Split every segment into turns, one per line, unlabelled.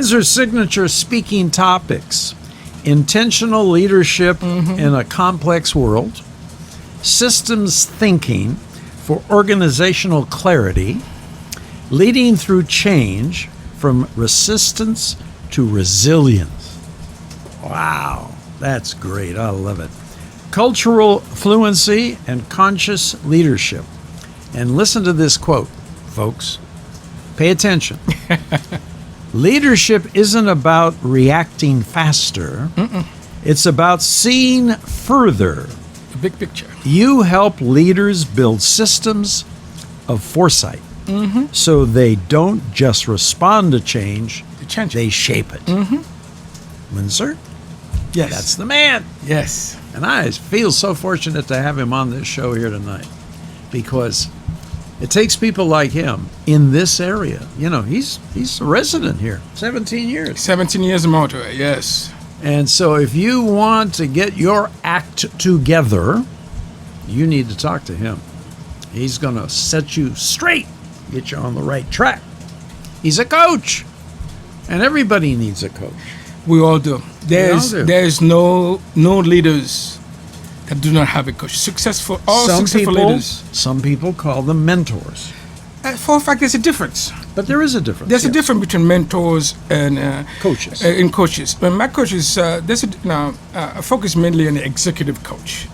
Winsor's signature speaking topics: intentional leadership in a complex world, systems thinking for organizational clarity, leading through change from resistance to resilience. Wow, that's great. I love it. Cultural fluency and conscious leadership. And listen to this quote, folks. Pay attention. Leadership isn't about reacting faster. It's about seeing further.
The big picture.
You help leaders build systems of foresight so they don't just respond to change, they shape it. Windsor?
Yes.
That's the man.
Yes.
And I feel so fortunate to have him on this show here tonight because it takes people like him in this area. You know, he's a resident here, 17 years.
17 years in Monterey, yes.
And so if you want to get your act together, you need to talk to him. He's going to set you straight, get you on the right track. He's a coach, and everybody needs a coach.
We all do. There's no leaders that do not have a coach. Successful leaders.
Some people call them mentors.
For a fact, there's a difference.
But there is a difference.
There's a difference between mentors and
coaches.
When my coaches, I focus mainly on the executive coach.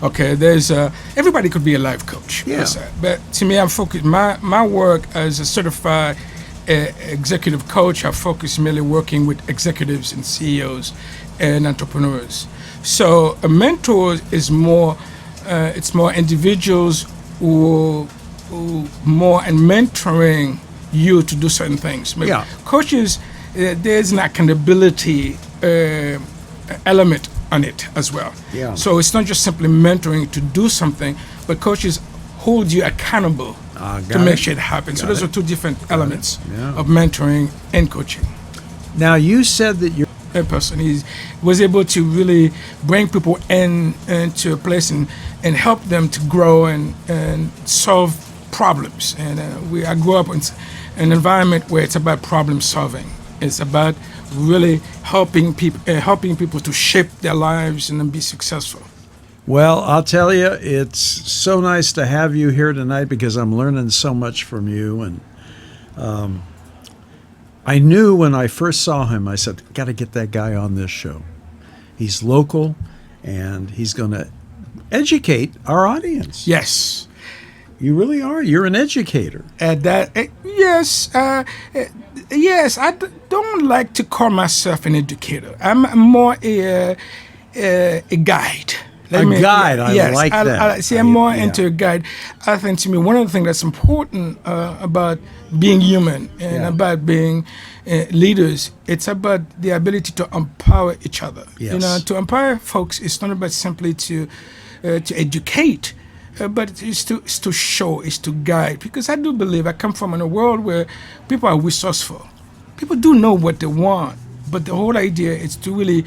Okay, everybody could be a life coach.
Yeah.
But to me, I'm focused. My work as a certified executive coach, I focus mainly working with executives and CEOs and entrepreneurs. So a mentor is more, it's more individuals who more and mentoring you to do certain things. Maybe coaches, there's an accountability element on it as well.
Yeah.
So it's not just simply mentoring to do something, but coaches hold you accountable to make sure it happens. So those are two different elements of mentoring and coaching.
Now, you said that you're
a person was able to really bring people into a place and help them to grow and solve problems. And I grew up in an environment where it's about problem solving. It's about really helping people to shape their lives and then be successful.
Well, I'll tell you, it's so nice to have you here tonight because I'm learning so much from you. And I knew when I first saw him, I said, got to get that guy on this show. He's local, and he's going to educate our audience.
Yes.
You really are. You're an educator.
Yes. Yes. I don't like to call myself an educator. I'm more a guide.
I like that.
I'm more into a guide. I think to me, one of the things that's important about being human and about being leaders, it's about the ability to empower each other.
Yes.
You know, to empower folks, it's not about simply to educate, but it's to show, it's to guide. Because I do believe I come from in a world where people are resourceful. People do know what they want, but the whole idea is to really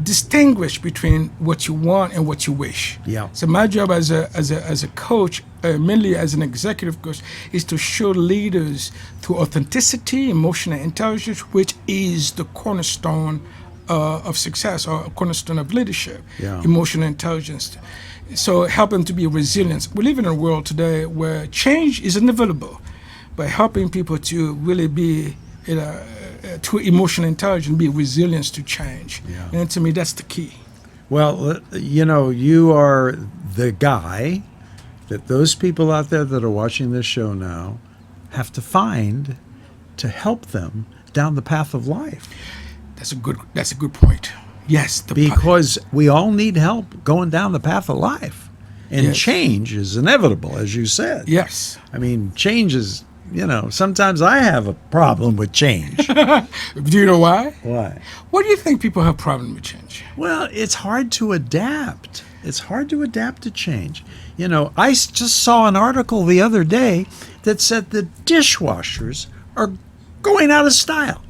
distinguish between what you want and what you wish.
Yeah.
So my job as a coach, mainly as an executive coach, is to show leaders through authenticity, emotional intelligence, which is the cornerstone of success or a cornerstone of leadership.
Yeah.
Emotional intelligence. So helping to be resilient. We live in a world today where change is inevitable, but helping people to really be through emotional intelligence, be resilient to change.
Yeah.
And to me, that's the key.
Well, you know, you are the guy that those people out there that are watching this show now have to find to help them down the path of life.
That's a good point. Yes.
Because we all need help going down the path of life. And change is inevitable, as you said.
Yes.
I mean, change is, you know, sometimes I have a problem with change.
Do you know why?
Why?
What do you think people have problem with change?
Well, it's hard to adapt. It's hard to adapt to change. You know, I just saw an article the other day that said that dishwashers are going out of style.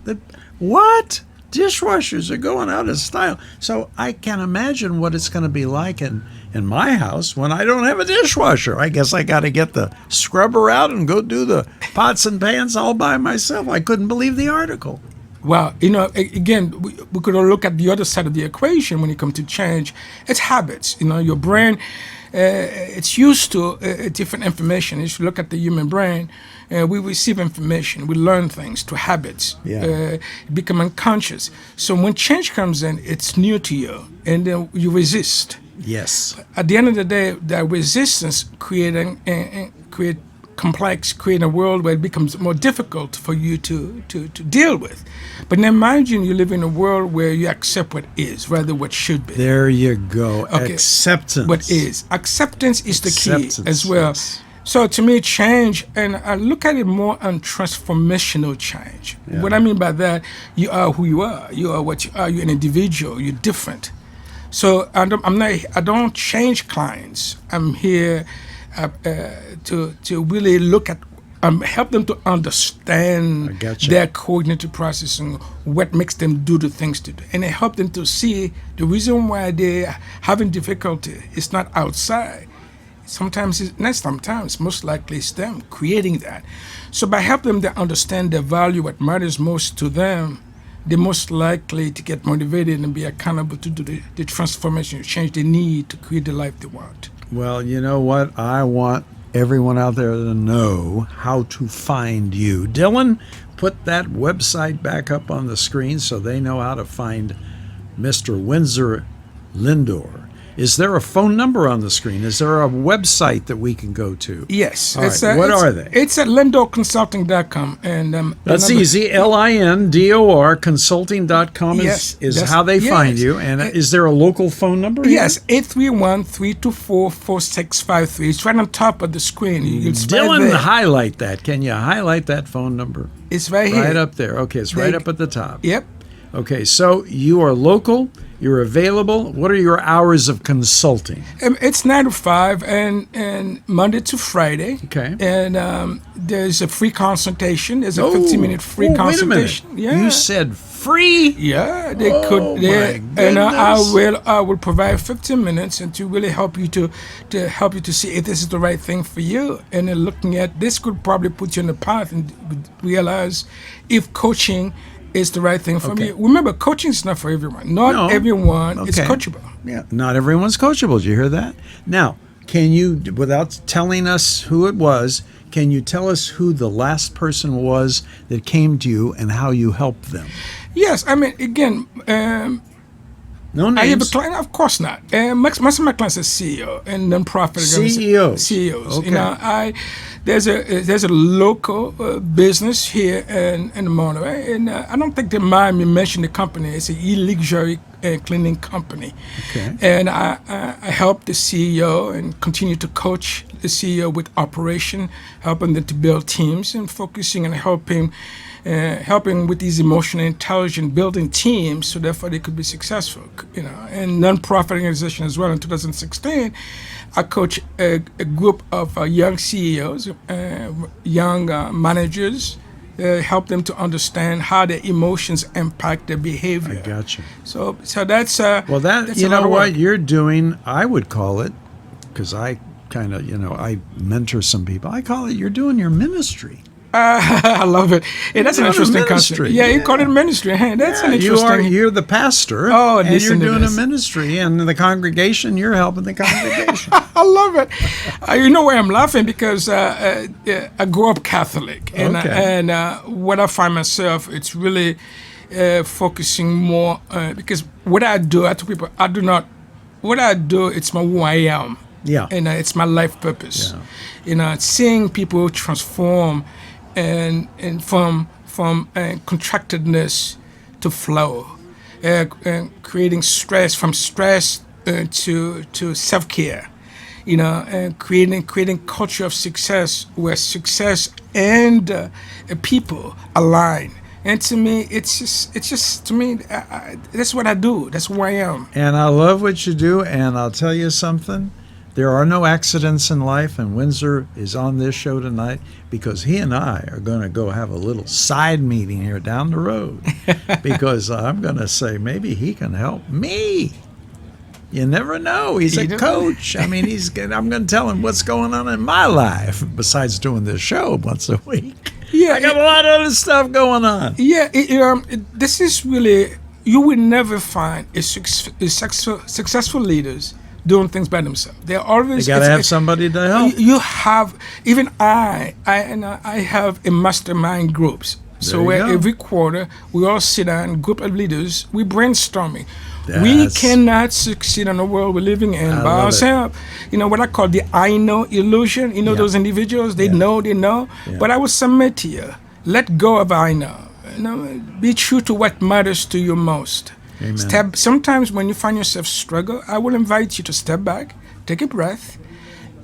What? Dishwashers are going out of style. So I can imagine what it's going to be like in my house when I don't have a dishwasher. I guess I got to get the scrubber out and go do the pots and pans all by myself. I couldn't believe the article.
Well, again, we could all look at the other side of the equation when it comes to change. It's habits. Your brain, it's used to different information. If you look at the human brain, we receive information, we learn things through habits,
Yeah.
become unconscious. So when change comes in, it's new to you, and then you resist.
Yes.
At the end of the day, that resistance create create a world where it becomes more difficult for you to deal with. But now imagine you live in a world where you accept what is rather what should be.
There you go.
Okay.
Acceptance.
What is. Acceptance is the key
Acceptance,
as well.
yes.
So to me, change, and I look at it more on transformational change.
Yeah.
What I mean by that, you are who you are. You are what you are. You're an individual. You're different. So I don't change clients. I'm here to really look at help them to understand
I gotcha.
their cognitive processing, what makes them do the things to do, and I help them to see the reason why they're having difficulty. It's not outside. Most likely it's them creating that. So by helping them to understand the value, what matters most to them, they're most likely to get motivated and be accountable to do the transformation, change they need to create the life they want.
Well, you know what? I want everyone out there to know how to find you. Dylan, put that website back up on the screen so they know how to find Mr. Windsor Lindor. Is there a phone number on the screen? Is there a website that we can go to?
Yes.
All right. What are they?
It's at lindorconsulting.com. And
That's easy. LINDOR consulting.com
Yes,
is
that's-
how they
yes.
find you. And is there a local phone number? here?
Yes, 831-324-4653. It's right on top of the screen. It's right
Dylan,
there.
highlight that. Can you highlight that phone number?
It's right here.
Right up there. Okay, it's right up at the top.
Yep.
Okay, so you are local, you're available. What are your hours of consulting?
It's 9 to 5 and Monday to Friday.
Okay.
And there's a free consultation. There's a 15-minute free consultation.
Wait a minute. You said free?
Yeah, they
Oh,
could.
my
And I
goodness.
will provide 15 minutes and to really help you to help you to see if this is the right thing for you. And then looking at this could probably put you on the path and realize if coaching is the right thing for
Okay.
me. Remember, coaching is not for everyone. Not
No.
everyone is
Okay.
coachable.
Yeah, not everyone's coachable. Did you hear that? Now, can you, without telling us who it was, can you tell us who the last person was that came to you and how you helped them?
Yes, I mean, again,
No
I have a
names.
client? Of course not. Most of my clients are CEO and nonprofit
CEOs.
CEOs.
Okay.
There's a local business here in Monterey, and I don't think they mind me mentioning the company. It's an e-luxury cleaning company,
Okay.
and I help the CEO and continue to coach the CEO with operation, helping them to build teams and focusing on helping with these emotional intelligent building teams so therefore they could be successful, and nonprofit organization as well. In 2016 I coach a group of young CEOs, young managers, help them to understand how their emotions impact their behavior.
I got you.
So that's
Well, that,
that's
you
a lot
know
of
what
work.
you're doing, I would call it, because I kind of, I mentor some people, I call it, you're doing your ministry.
I love it. Yeah, that's an
You're doing a
interesting concept.
ministry.
Yeah, you
Yeah.
call it ministry. Hey, that's an interesting.
You're the pastor,
Oh,
and you're
listen to
doing
this.
a ministry, and the congregation, you're helping the congregation.
I love it. You know why I'm laughing? Because I grew up Catholic, and
Okay.
what I find myself, it's really focusing more because what I do, I tell people, I do not. What I do, it's who I am.
Yeah.
And it's my life purpose.
Yeah.
Seeing people transform and from contractedness to flow, and creating stress from stress to self-care, and creating culture of success where success and people align. And to me, it's just to me, that's what I do. That's who I am.
And I love what you do, and I'll tell you something. There are no accidents in life, and Windsor is on this show tonight because he and I are going to go have a little side meeting here down the road because I'm going to say maybe he can help me. You never know. He's a
You never-
coach. I mean, I'm going to tell him what's going on in my life besides doing this show once a week.
Yeah,
I got a lot of other stuff going on.
Yeah, this is really, you will never find successful leaders doing things by themselves. They're
You
always
got to have somebody to help.
You have, even I have a mastermind groups. So
There you
where
go.
every quarter we all sit down, group of leaders, we brainstorming. We
Yes.
cannot succeed in the world we're living in
I
by
love it.
ourselves. You know what I call the I know illusion. You know
Yeah.
those individuals, they
Yeah.
know,
Yeah.
But I would submit to you, let go of I know. You know, be true to what matters to you most.
Amen.
Sometimes when you find yourself struggle, I will invite you to step back, take a breath,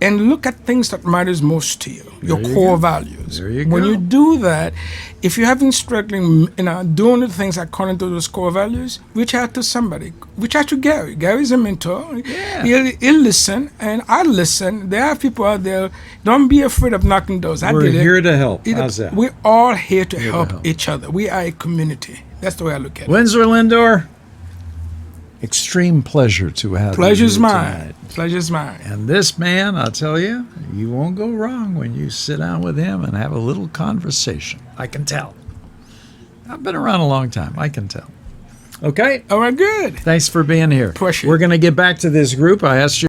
and look at things that matters most to you, your
you
core
go.
values.
There you
When
go.
you do that, if you're having struggling, doing the things according to those core values, reach out to somebody. Reach out to Gary. Gary's a mentor.
Yeah.
He'll listen, and I listen. There are people out there. Don't be afraid of knocking doors. I
We're
did it.
here to help.
Either-
How's that?
We're all here to
to
help
help.
each other. We are a community. That's the way I look at it.
Windsor Lindor, extreme pleasure to have
Pleasure's
you
mine.
tonight.
Pleasure's mine.
And this man, I'll tell you, you won't go wrong when you sit down with him and have a little conversation. I can tell. I've been around a long time. I can tell. Okay.
All right, good.
Thanks for being here.
Appreciate
We're
it.
going to get back to this group. I asked you